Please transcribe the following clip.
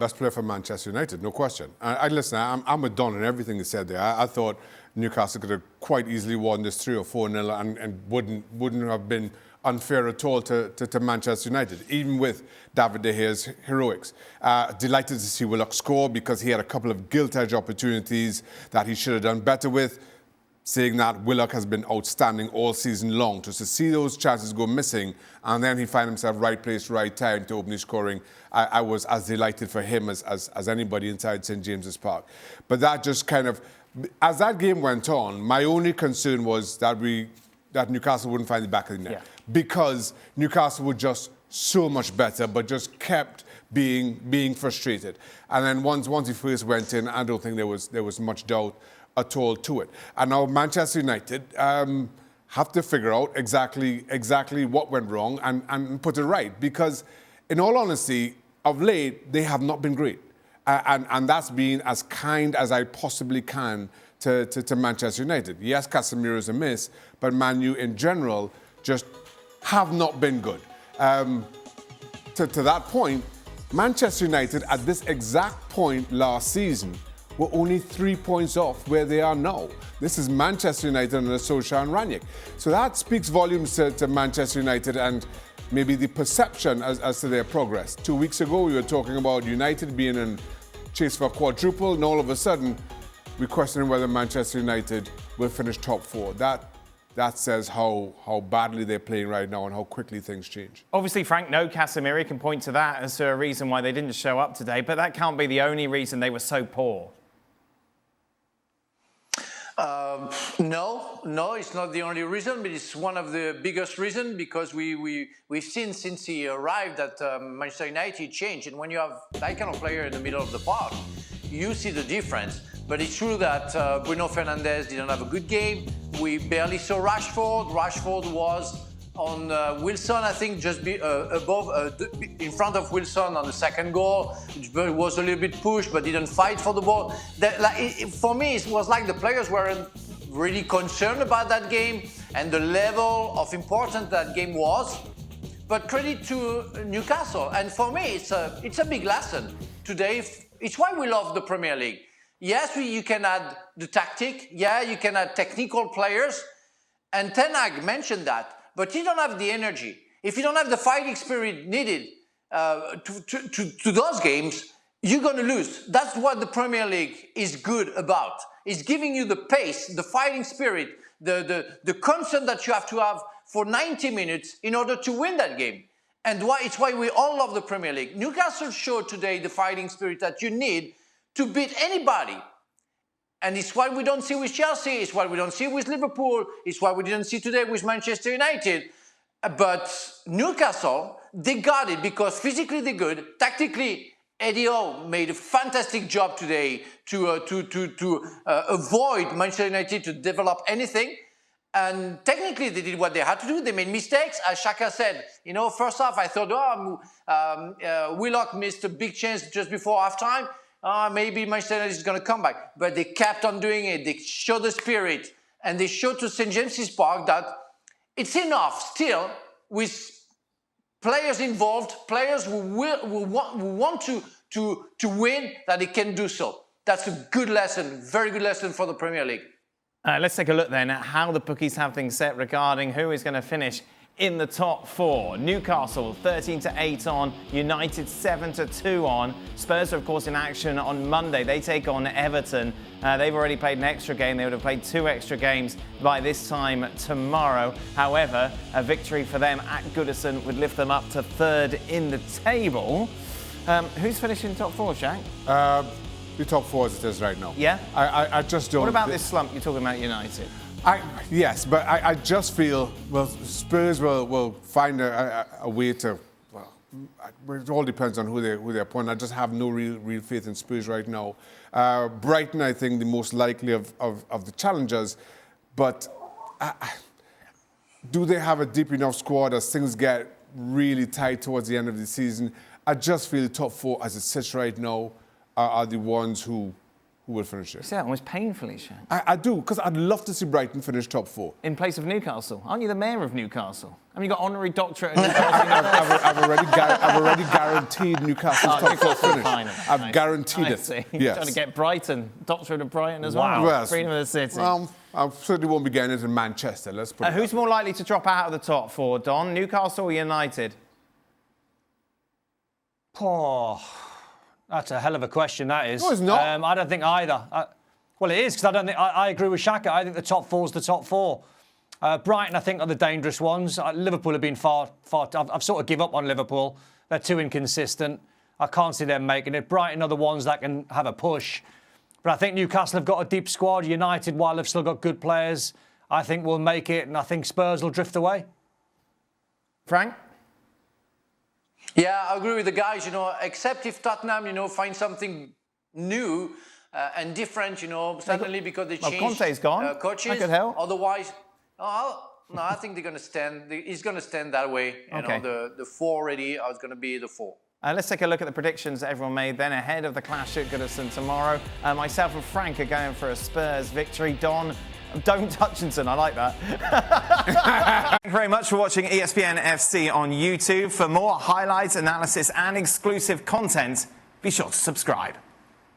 Best player for Manchester United, no question. Listen, I'm with Don and everything he said there. I thought Newcastle could have quite easily won this 3 or 4-0 and wouldn't have been unfair at all to Manchester United, even with David De Gea's heroics. Delighted to see Willock score because he had a couple of gilt-edged opportunities that he should have done better with. Saying that, Willock has been outstanding all season long. Just to see those chances go missing and then he find himself right place, right time to open his scoring, I was as delighted for him as anybody inside St James's Park. But that just kind of, as that game went on, my only concern was that Newcastle wouldn't find the back of the net. Because Newcastle were just so much better, but just kept being frustrated. And then once he first went in, I don't think there was much doubt at all to it. And now Manchester United have to figure out exactly what went wrong and put it right. Because in all honesty, of late, they have not been great. And that's been as kind as I possibly can to Manchester United. Yes, Casemiro's a miss, but Man U in general just have not been good. To that point, Manchester United at this exact point last season were only 3 points off where they are now. This is Manchester United under Solskjaer and Rangnick. So that speaks volumes to Manchester United and maybe the perception as to their progress. 2 weeks ago, we were talking about United being in chase for a quadruple, and all of a sudden, we're questioning whether Manchester United will finish top 4. That says how badly they're playing right now and how quickly things change. Obviously, Frank, no Casemiro can point to that as to a reason why they didn't show up today, but that can't be the only reason they were so poor. No, it's not the only reason, but it's one of the biggest reasons because we've seen since he arrived that Manchester United changed. And when you have that kind of player in the middle of the park, you see the difference. But it's true that Bruno Fernandes didn't have a good game. We barely saw Rashford. Rashford was on Wilson, I think, just in front of Wilson on the second goal. It was a little bit pushed, but didn't fight for the ball. For me, it was like the players weren't really concerned about that game and the level of importance that game was. But credit to Newcastle. And for me, it's a big lesson today. It's why we love the Premier League. Yes, you can add the tactic. Yeah, you can add technical players. And Ten Hag mentioned that. But you don't have the energy. If you don't have the fighting spirit needed to those games, you're going to lose. That's what the Premier League is good about. It's giving you the pace, the fighting spirit, the concern that you have to have for 90 minutes in order to win that game. And it's why we all love the Premier League. Newcastle showed today the fighting spirit that you need to beat anybody. And it's what we don't see with Chelsea, it's what we don't see with Liverpool, it's what we didn't see today with Manchester United. But Newcastle, they got it because physically they're good. Tactically, Eddie Howe made a fantastic job today to avoid Manchester United to develop anything. And technically, they did what they had to do. They made mistakes. As Shaka said, first half, I thought, Willock missed a big chance just before halftime. Maybe Manchester United is going to come back. But they kept on doing it. They showed the spirit. And they showed to St James's Park that it's enough still with players involved, players who want to win, that they can do so. That's a good lesson, very good lesson for the Premier League. Let's take a look then at how the bookies have things set regarding who is going to finish in the top 4. Newcastle 13-8 on, United 7-2 on. Spurs are of course in action on Monday. They take on Everton. They've already played an extra game. They would have played 2 extra games by this time tomorrow. However, a victory for them at Goodison would lift them up to 3rd in the table. Who's finishing top 4, Shaq? The top 4 as it is right now. Yeah? I just don't... What about this slump you're talking about United? Yes, but I just feel, Spurs will find a way to, it all depends on who they're opponent. I just have no real faith in Spurs right now. Brighton, I think, the most likely of the challengers, but do they have a deep enough squad as things get really tight towards the end of the season? I just feel the top 4 as it sits right now are the ones who who will finish it. You say that almost painfully, Shaq. I do, because I'd love to see Brighton finish top 4. In place of Newcastle. Aren't you the mayor of Newcastle? I mean, you got honorary doctorate at Newcastle. I've already guaranteed Newcastle's top 4 finish. I've guaranteed it. See. Yes. Trying to get Brighton, doctorate of Brighton as Wow. well. Yes. Freedom of the city. Well, I certainly won't be getting it in Manchester, let's put it Who's that more likely to drop out of the top 4, Don? Newcastle or United? Oh, that's a hell of a question, that is. No, it's not. I don't think either. Well, it is, because I agree with Shaka. I think the top 4's the top 4. Brighton, I think, are the dangerous ones. Liverpool have been I've sort of give up on Liverpool. They're too inconsistent. I can't see them making it. Brighton are the ones that can have a push. But I think Newcastle have got a deep squad. United, while they've still got good players, I think will make it, and I think Spurs will drift away. Frank? Yeah, I agree with the guys, except if Tottenham, find something new and different, suddenly because they changed Conte's gone. coaches. That could help. Otherwise, no, I think they're going to stand. He's going to stand that way. Okay. The 4 already is going to be the 4. Let's take a look at the predictions that everyone made then ahead of the clash at Goodison tomorrow. Myself and Frank are going for a Spurs victory. Don, don't Hutchinson, I like that. Thank you very much for watching ESPN FC on YouTube. For more highlights, analysis and exclusive content, be sure to subscribe.